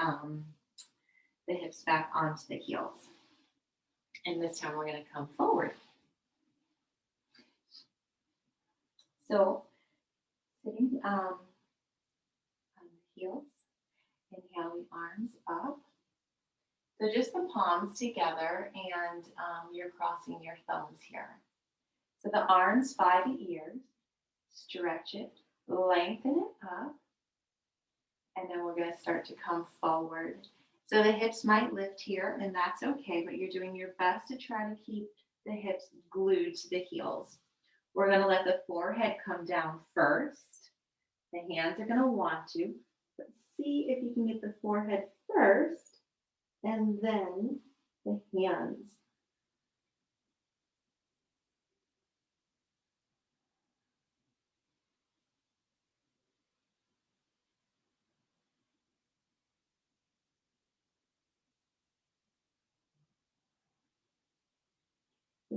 hips back onto the heels. And this time we're going to come forward. So sitting on the heels, inhale the arms up. So just the palms together and you're crossing your thumbs here. So the arms by the ears, stretch it, lengthen it up, and then we're going to start to come forward. So the hips might lift here, and that's okay, but you're doing your best to try to keep the hips glued to the heels. We're going to let the forehead come down first. The hands are going to want to, but see if you can get the forehead first, and then the hands.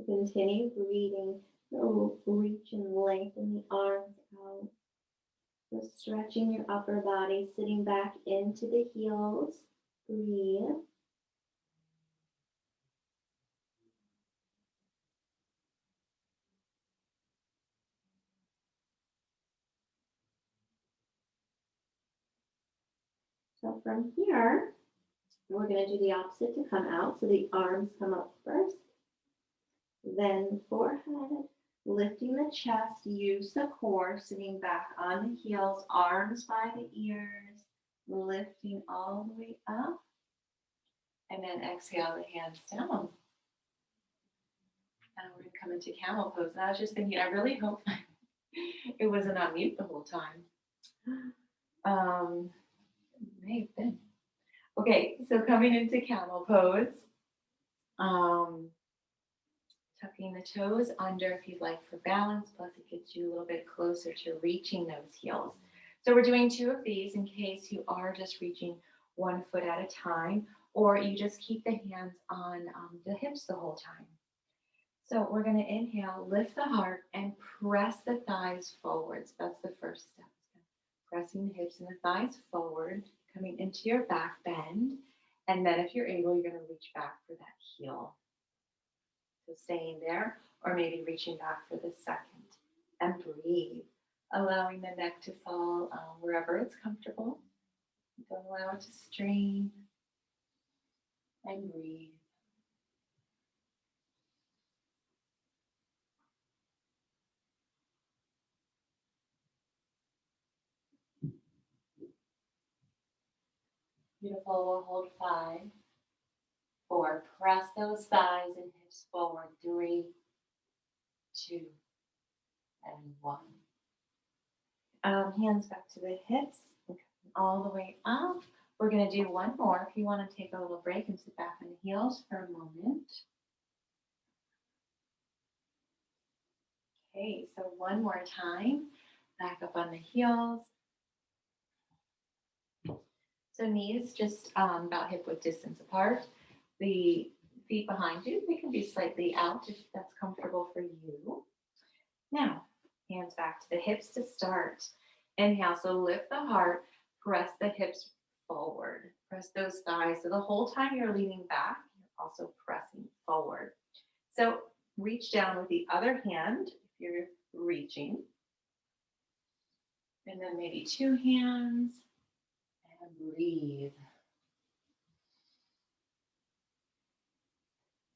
Continue breathing. Reach and lengthen the arms out. So stretching your upper body, sitting back into the heels. Breathe. So from here, we're going to do the opposite to come out. So the arms come up first. Then forehead, lifting the chest, use the core, sitting back on the heels, arms by the ears, lifting all the way up. And then exhale the hands down. And we're going to come into Camel Pose. And I was just thinking, I really hope it wasn't on mute the whole time. May have been. Okay, so coming into Camel Pose. Tucking the toes under if you'd like for balance, plus it gets you a little bit closer to reaching those heels. So we're doing 2 of these in case you are just reaching 1 foot at a time, or you just keep the hands on the hips the whole time. So we're going to inhale, lift the heart, and press the thighs forwards. That's the first step. Pressing the hips and the thighs forward, coming into your back bend, and then if you're able, you're going to reach back for that heel. So staying there, or maybe reaching back for the second. And breathe, allowing the neck to fall wherever it's comfortable. Don't allow it to strain. And breathe. Beautiful, we'll hold 5, 4, press those thighs and hips forward, 3, 2, and 1. Hands back to the hips, all the way up. We're going to do 1 more. If you want to take a little break and sit back on the heels for a moment. Okay, so 1 more time, back up on the heels. So knees just about hip width distance apart. The feet behind you, they can be slightly out if that's comfortable for you. Now, hands back to the hips to start. Inhale, so lift the heart, press the hips forward. Press those thighs. So the whole time you're leaning back, you're also pressing forward. So reach down with the other hand if you're reaching. And then maybe 2 hands. And breathe.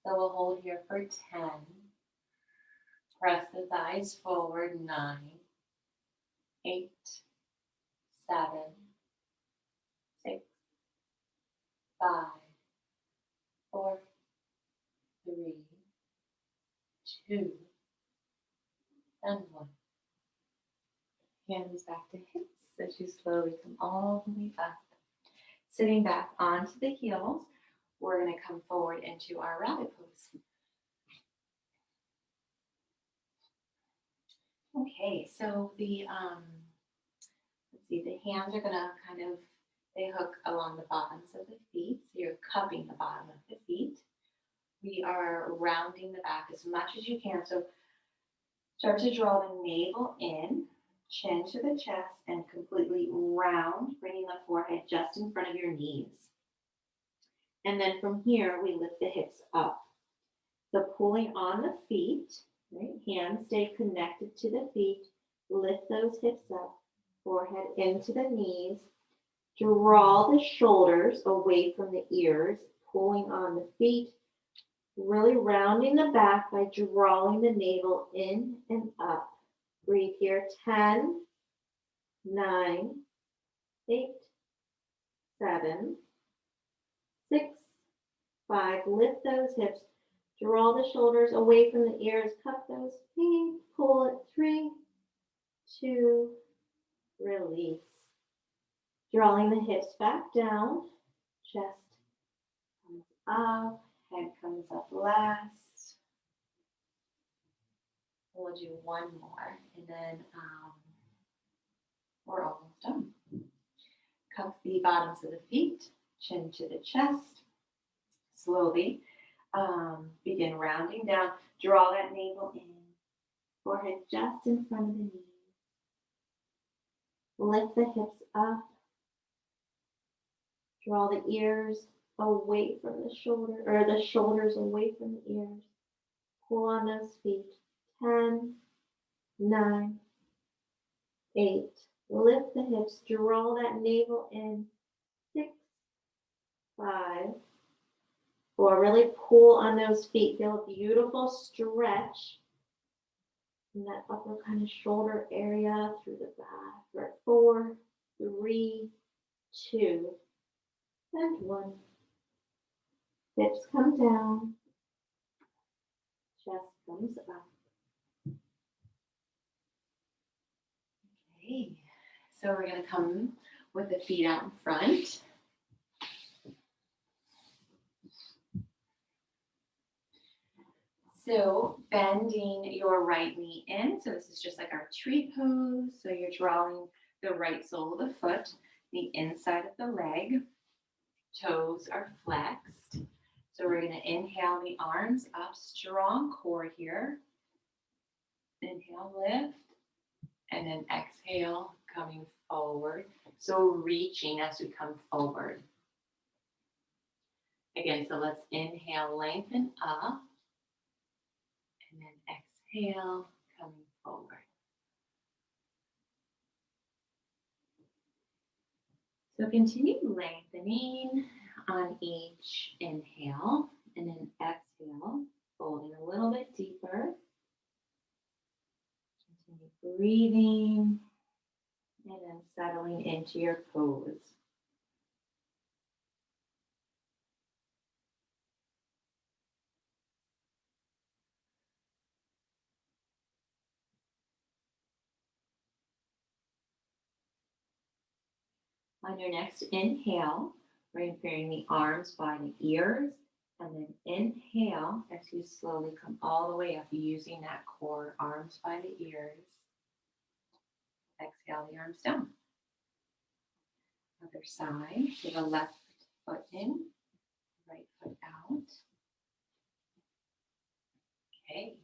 So we'll hold here for 10. Press the thighs forward, 9, 8, 7, 6, 5, 4, 3, 2, And one. Hands back to hips as you slowly come all the way up. Sitting back onto the heels, we're going to come forward into our rabbit pose. Okay, so let's see, the hands are going to they hook along the bottoms of the feet. So you're cupping the bottom of the feet. We are rounding the back as much as you can. So start to draw the navel in, chin to the chest, and completely round, bringing the forehead just in front of your knees. And then from here, we lift the hips up. So pulling on the feet, right? Hands stay connected to the feet. Lift those hips up, forehead into the knees. Draw the shoulders away from the ears, pulling on the feet. Really rounding the back by drawing the navel in and up. Breathe here. 10, 9, 8, 7, 6, 5. Lift those hips. Draw the shoulders away from the ears. Cup those feet. Pull it. 3, 2, release. Drawing the hips back down. Chest comes up. Head comes up last. We'll do one more, and then we're almost done. Cup the bottoms of the feet, chin to the chest. Slowly begin rounding down. Draw that navel in. Forehead just in front of the knees. Lift the hips up. Draw the ears away from the shoulder, or the shoulders away from the ears. Pull on those feet. 10, 9, 8. Lift the hips. Draw that navel in. 6, 5, 4. Really pull on those feet. Feel a beautiful stretch in that upper kind of shoulder area through the back. We're at 4, 3, 2, and 1. Hips come down. Chest comes up. Okay, so we're going to come with the feet out in front. So bending your right knee in. So this is just like our tree pose. So you're drawing the right sole of the foot, the inside of the leg. Toes are flexed. So we're going to inhale the arms up, strong core here. Inhale, lift, and then exhale, coming forward. So reaching as we come forward. Again, so let's inhale, lengthen up, and then exhale, coming forward. So continue lengthening on each inhale, and then exhale, folding a little bit deeper. Continue breathing, and then settling into your pose. On your next inhale, we're going to bring the arms by the ears, and then inhale as you slowly come all the way up using that core, arms by the ears. Exhale the arms down. Other side, so the left foot in, right foot out. Okay,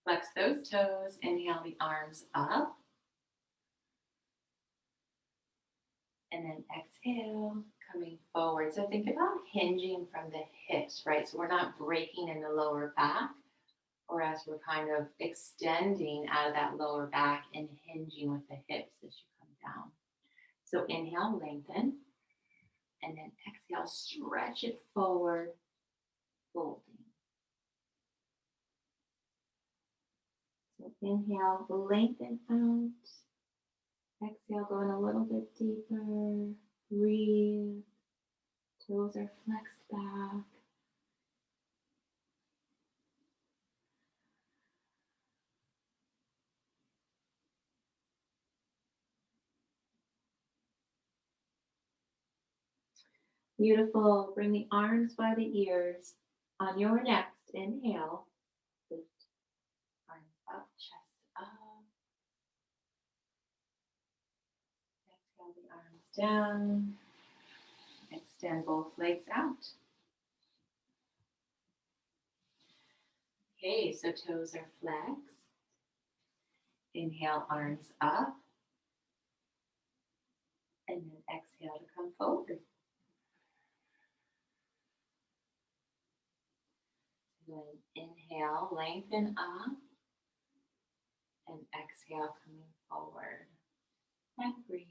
flex those toes, inhale the arms up. And then exhale, coming forward. So think about hinging from the hips, right? So we're not breaking in the lower back, or as we're kind of extending out of that lower back and hinging with the hips as you come down. So inhale, lengthen, and then exhale, stretch it forward, folding. So inhale, lengthen out. Exhale, going a little bit deeper. Breathe. Toes are flexed back. Beautiful. Bring the arms by the ears. On your next inhale, lift arms up, chest up. Exhale the arms down. Extend both legs out. Okay, so toes are flexed. Inhale, arms up. And then exhale to come forward. Then inhale, lengthen up. And exhale, coming forward. And breathe.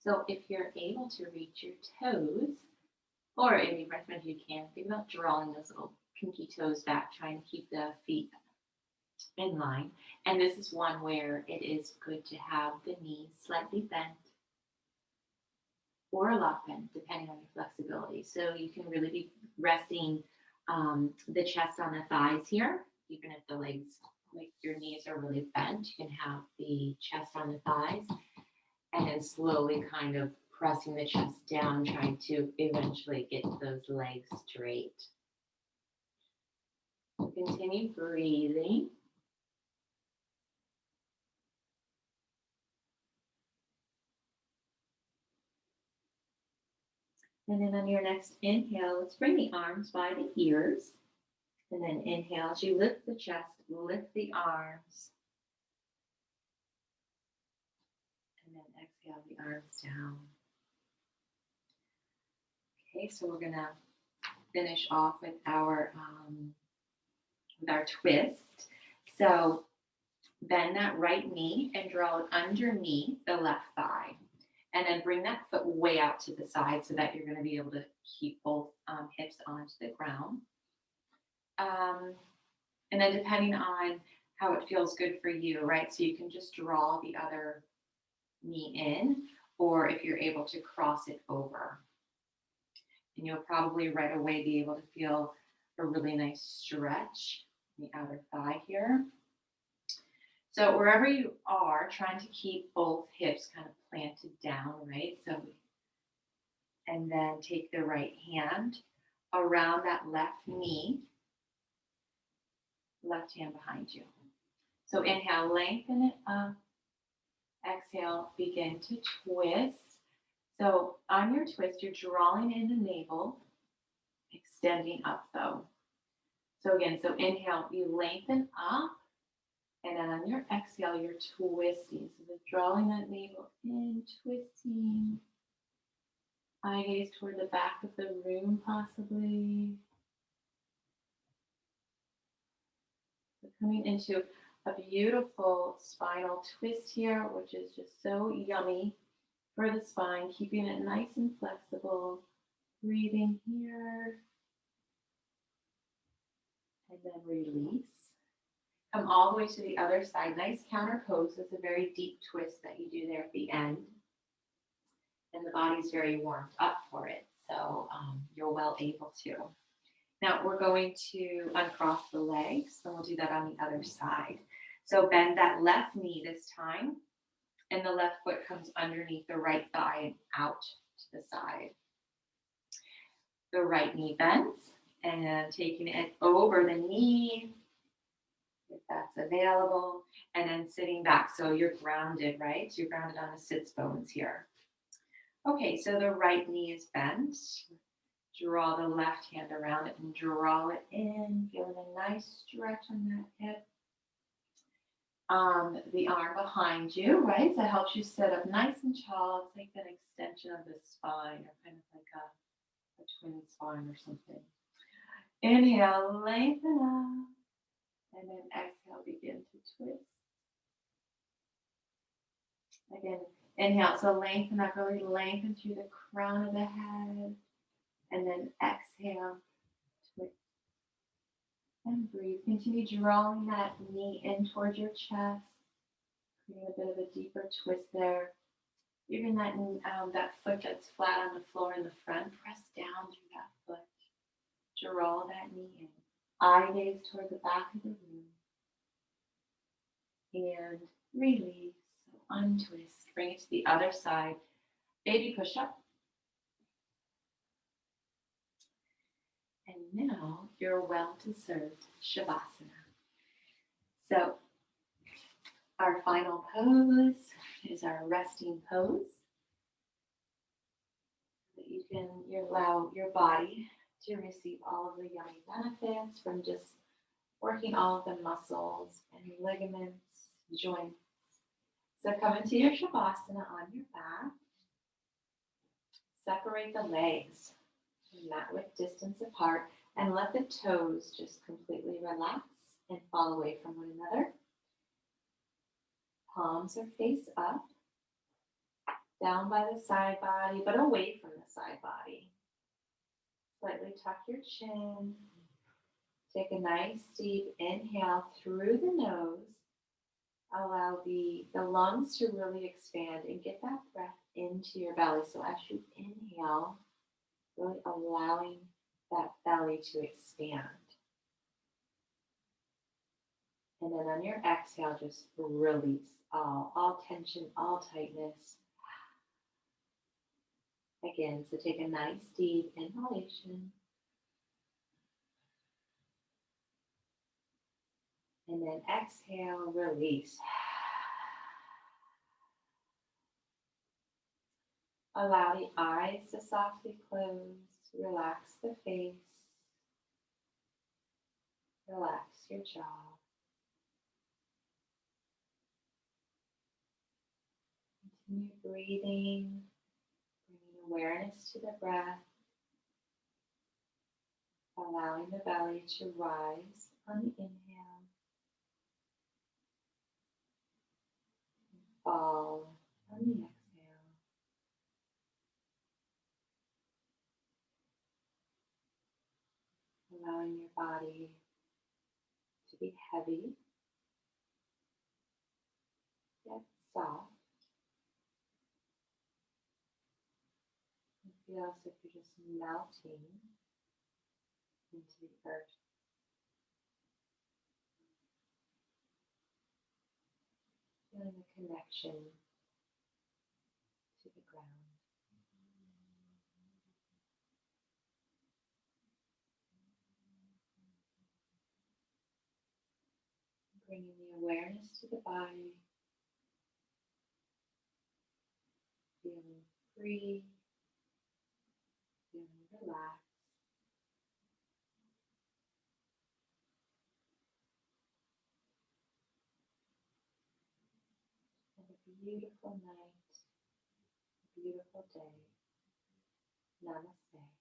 So if you're able to reach your toes, or if you recommend you can, think about drawing those little pinky toes back, trying to keep the feet in line. And this is one where it is good to have the knees slightly bent or a lot bent, depending on your flexibility. So you can really be resting the chest on the thighs here, even if the legs, like your knees are really bent, you can have the chest on the thighs and then slowly kind of pressing the chest down, trying to eventually get those legs straight. Continue breathing. And then on your next inhale, let's bring the arms by the ears. And then inhale as you lift the chest, lift the arms. And then exhale the arms down. Okay, so we're gonna finish off with our twist. So bend that right knee and draw it underneath the left thigh. And then bring that foot way out to the side so that you're going to be able to keep both hips onto the ground. And then depending on how it feels good for you, right? So you can just draw the other knee in, or if you're able to cross it over. And you'll probably right away be able to feel a really nice stretch in the outer thigh here. So wherever you are, trying to keep both hips kind of planted down, right? So, and then take the right hand around that left knee, left hand behind you. So inhale, lengthen it up. Exhale, begin to twist. So on your twist, you're drawing in the navel, extending up though. So again, so inhale, you lengthen up. And then on your exhale, you're twisting. So the drawing that navel in, twisting. Eye gaze toward the back of the room, possibly. So coming into a beautiful spinal twist here, which is just so yummy for the spine, keeping it nice and flexible. Breathing here. And then release. Come all the way to the other side. Nice counter pose. It's a very deep twist that you do there at the end. And the body's very warmed up for it. So you're well able to. Now we're going to uncross the legs. And we'll do that on the other side. So bend that left knee this time. And the left foot comes underneath the right thigh and out to the side. The right knee bends. And taking it over the knee, if that's available, and then sitting back. So you're grounded, right? So you're grounded on the sits bones here. Okay, so the right knee is bent. Draw the left hand around it and draw it in. Feeling a nice stretch on that hip. The arm behind you, right? So that helps you sit up nice and tall. It's like an extension of the spine, or kind of like a twin spine or something. Inhale, lengthen up. And then exhale, begin to twist. Again, inhale, so lengthen up, really lengthen through the crown of the head. And then exhale, twist. And breathe. Continue drawing that knee in towards your chest. Creating a bit of a deeper twist there. Even that foot that's flat on the floor in the front, press down through that foot. Draw that knee in. Eye gaze toward the back of the room. And release. untwist, bring it to the other side. Baby push-up. And now your well-deserved Shavasana. So our final pose is our resting pose. That you allow your body to receive all of the yummy benefits from just working all of the muscles and ligaments, joints. So come into your Shavasana on your back. Separate the legs, mat width distance apart, and let the toes just completely relax and fall away from one another. Palms are face up, down by the side body, but away from the side body. Slightly tuck your chin. Take a nice deep inhale through the nose. Allow the lungs to really expand and get that breath into your belly. So as you inhale, really allowing that belly to expand. And then on your exhale, just release all tension, all tightness. Again, so take a nice deep inhalation. And then exhale, release. Allow the eyes to softly close. Relax the face. Relax your jaw. Continue breathing, bringing awareness to the breath. Allowing the belly to rise on the inhale. And fall on the exhale. Allowing your body to be heavy, yet soft. It feels like you're just melting into the earth. Feeling the connection to the ground. Bringing the awareness to the body. Feeling free. Feeling relaxed. And a beautiful night. A beautiful day. Namaste.